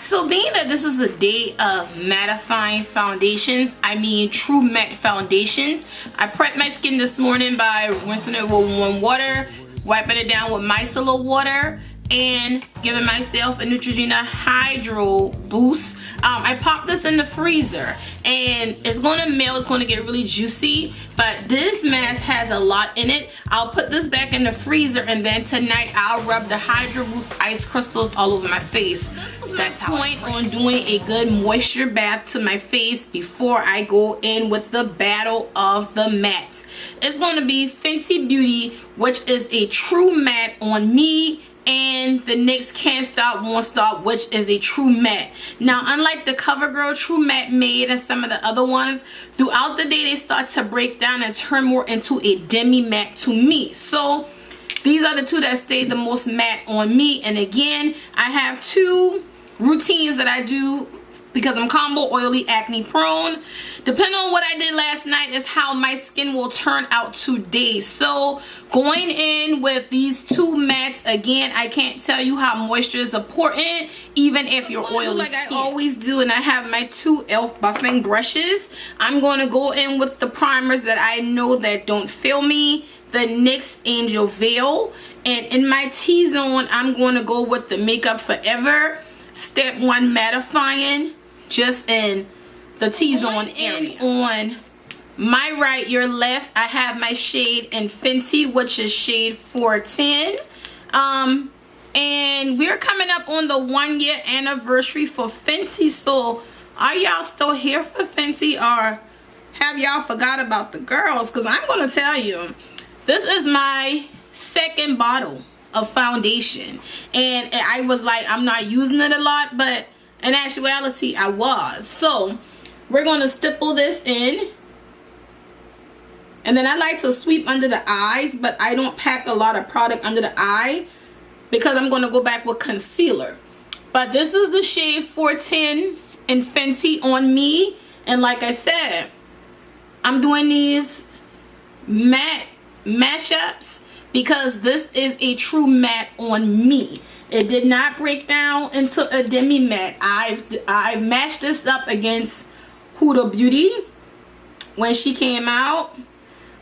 So being that this is a day of mattifying foundations, I mean true matte foundations, I prepped my skin this morning by rinsing it with warm water, wiping it down with micellar water, and giving myself a Neutrogena Hydro Boost. I popped this in the freezer and it's going to melt, it's going to get really juicy, but this mask has a lot in it. I'll put this back in the freezer and then tonight I'll rub the Hydro Boost ice crystals all over my face. That's how I plan on doing a good moisture bath to my face before I go in with the battle of the mattes. It's going to be Fenty Beauty, which is a true matte on me, and the NYX Can't Stop Won't Stop, which is a true matte. Now, unlike the CoverGirl True Matte Made and some of the other ones, throughout the day they start to break down and turn more into a demi matte to me. So these are the two that stay the most matte on me. And again, I have two routines that I do because I'm combo oily acne prone. Depending on what I did last night is how my skin will turn out today. So going in with these two mattes, again, I can't tell you how moisture is important even if you're oily like skin. I always do, and I have my two e.l.f. buffing brushes. I'm going to go in with the primers that I know that don't fail me, the NYX Angel Veil, and in my T-zone I'm going to go with the Makeup Forever Step 1 Mattifying, just in the T-zone area. On my right, your left, I have my shade in Fenty, which is shade 410. And we're coming up on the 1-year anniversary for Fenty. So are y'all still here for Fenty, or have y'all forgot about the girls? Because I'm going to tell you, this is my second bottle of foundation. And I was like, I'm not using it a lot, but in actuality I was. So we're going to stipple this in, and then I like to sweep under the eyes, but I don't pack a lot of product under the eye because I'm going to go back with concealer. But this is the shade 410 in Fenty on me, and like I said, I'm doing these matte mashups because this is a true matte on me. It did not break down into a demi matte. I've matched this up against Huda Beauty when she came out.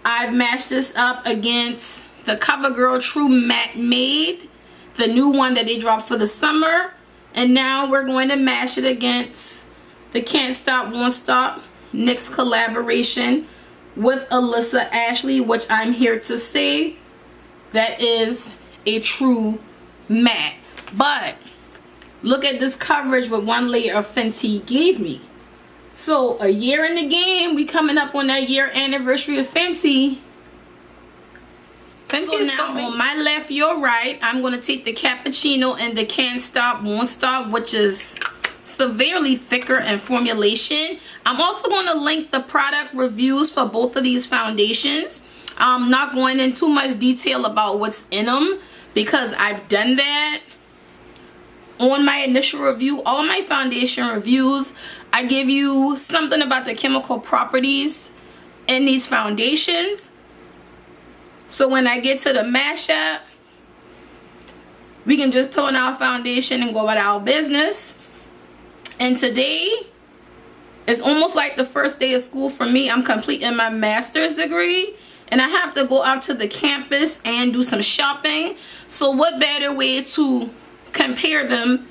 I've matched this up against the CoverGirl True Matte Made, the new one that they dropped for the summer. And now we're going to match it against the Can't Stop Won't Stop NYX collaboration with Alyssa Ashley, which I'm here to say that is a true matte. But look at this coverage with one layer of Fenty gave me. So a year in the game, we coming up on that year anniversary of Fenty. So now on my left, your right, I'm going to take the Cappuccino and the Can't Stop Won't Stop, which is severely thicker in formulation. I'm also going to link the product reviews for both of these foundations. I'm not going in too much detail about what's in them because I've done that on my initial review. All my foundation reviews, I give you something about the chemical properties in these foundations. So when I get to the mashup, we can just put on our foundation and go about our business. And today is almost like the first day of school for me. I'm completing my master's degree, and I have to go out to the campus and do some shopping. So what better way to compare them,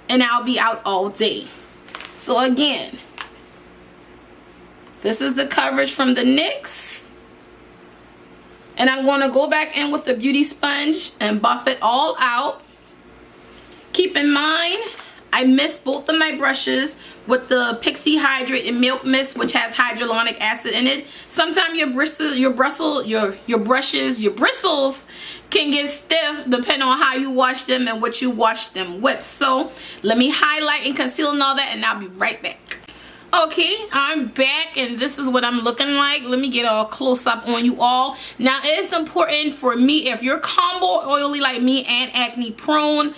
and I'll be out all day. So again, this is the coverage from the NYX, and I'm going to go back in with the beauty sponge and buff it all out. Keep in mind, I missed both of my brushes with the Pixi Hydrate and Milk Mist, which has hyaluronic acid in it. Sometimes your bristles can get stiff depending on how you wash them and what you wash them with. So let me highlight and conceal and all that, and I'll be right back. Okay, I'm back, and this is what I'm looking like. Let me get a close up on you all. Now, it's important for me, if you're combo oily like me and acne prone,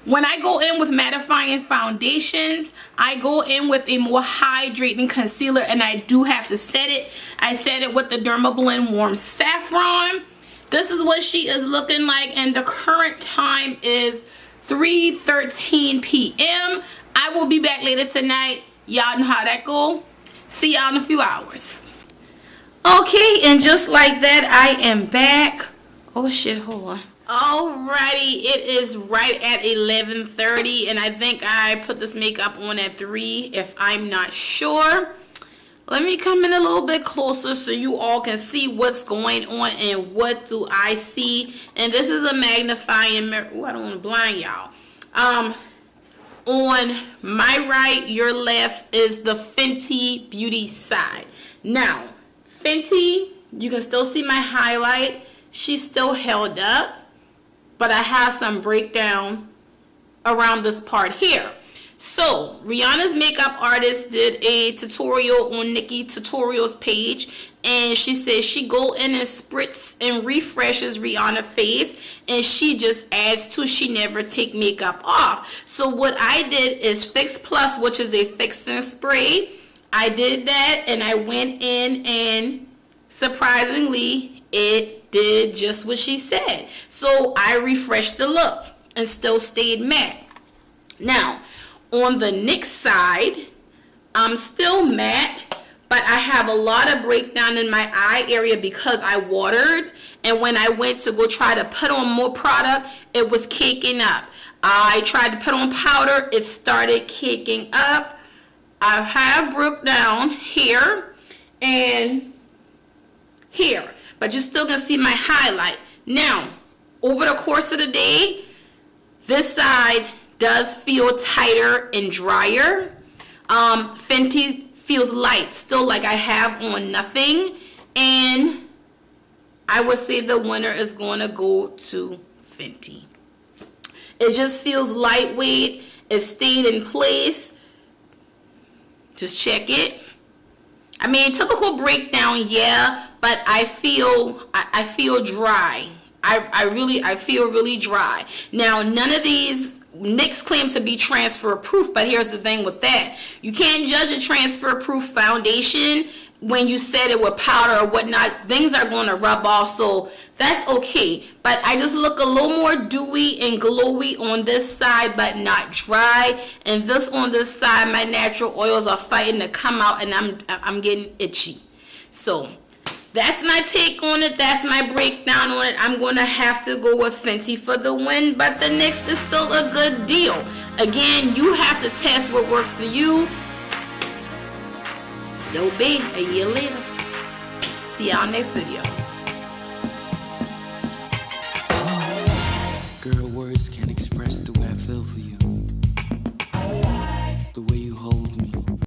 when I go in with mattifying foundations, I go in with a more hydrating concealer, and I do have to set it. I set it with the Dermablend Warm Saffron. This is what she is looking like, and the current time is 3:13 p.m. I will be back later tonight. Y'all know how that go. See y'all in a few hours. Okay, and just like that, I am back. Oh shit, hold on. Alrighty, it is right at 11:30, and I think I put this makeup on at 3, if I'm not sure. Let me come in a little bit closer so you all can see what's going on and what do I see. And this is a magnifying mirror. Oh, I don't want to blind y'all. On my right, your left is the Fenty Beauty side. Now, Fenty, you can still see my highlight. She's still held up, but I have some breakdown around this part here. So, Rihanna's makeup artist did a tutorial on Nikki Tutorials page, and she says she go in and spritz and refreshes Rihanna's face, and she just adds to, she never take makeup off. So what I did is Fix Plus, which is a fixing spray. I did that, and I went in, and surprisingly, it did just what she said. So I refreshed the look and still stayed matte. Now, on the NYX side, I'm still matte, but I have a lot of breakdown in my eye area because I watered, and when I went to go try to put on more product, it was caking up. I tried to put on powder, it started caking up. I have broke down here and here, but you're still gonna see my highlight. Now, over the course of the day, this side does feel tighter and drier. Fenty feels light, still like I have on nothing, and I would say the winner is going to go to Fenty. It just feels lightweight. It stayed in place. Just check it. I mean, it took a whole breakdown, yeah, but I feel dry. I feel really dry. Now, none of these NYX claims to be transfer proof, but here's the thing with that. You can't judge a transfer proof foundation when you set it with powder or whatnot. Things are going to rub off, so that's okay. But I just look a little more dewy and glowy on this side, but not dry. And this on this side, my natural oils are fighting to come out, and I'm getting itchy. So that's my take on it. That's my breakdown on it. I'm going to have to go with Fenty for the win, but the NYX is still a good deal. Again, you have to test what works for you. Still be a year later. See y'all next video.